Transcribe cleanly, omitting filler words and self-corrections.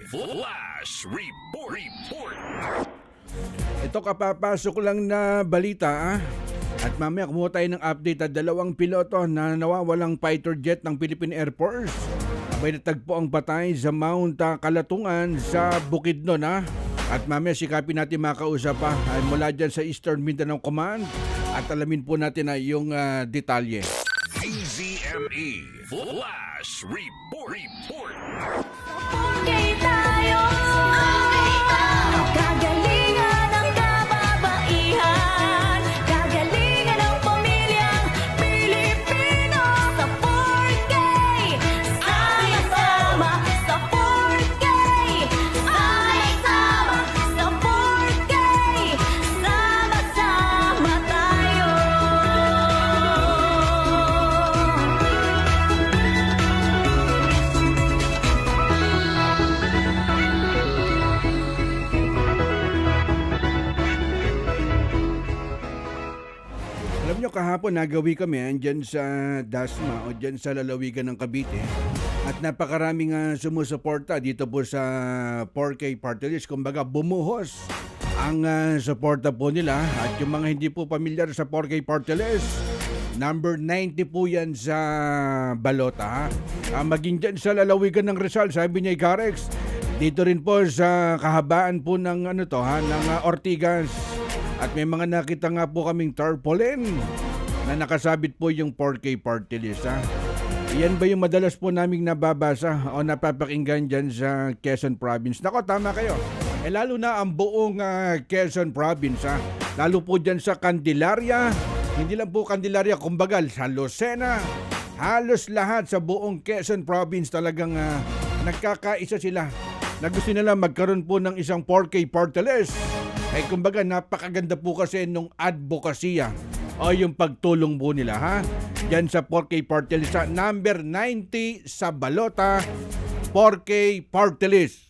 Flash Report. Ito kapapasok lang na balita at mamaya kumuha tayo ng update at dalawang piloto na nawawalang fighter jet ng Philippine Air Force. May natagpo ang patay sa Mount Kalatungan sa Bukidnon At mamaya sikapin natin makausap mula dyan sa Eastern Mindanao Command at alamin po natin yung detalye. DZME Flash Report. Okay tayo, kagalingan ng kababaihan, kagalingan ng pamilyang Pilipino. Sa 4K, sama-sama. Sa 4K, sama-sama. Sa 4K, sama-sama tayo. Alam nyo, kahapon nagawi kami dyan sa Dasma o dyan sa lalawigan ng Cavite at napakaraming sumusuporta dito po sa 4K Party List. Kumbaga bumuhos ang suporta po nila at yung mga hindi po pamilyar sa 4K Party List, number 90 po yan sa balota maging dyan sa lalawigan ng Rizal, sabi niya Ikarex. Dito rin po sa kahabaan po ng ng Ortigas. At may mga nakita nga po kaming tarpaulin na nakasabit po yung 4K party list. Yan ba yung madalas po naming nababasa o napapakinggan dyan sa Quezon Province? Nako, tama kayo. Lalo na ang buong Quezon Province. Lalo po dyan sa Candelaria. Hindi lang po Candelaria, kumbaga sa Lucena. Halos lahat sa buong Quezon Province talagang nagkakaisa sila na gusto nila magkaroon po ng isang 4K party list. Kumbaga napakaganda po kasi nung advokasya o yung pagtulong po nila Yan sa 4K party list, number 90 sa balota 4K party list.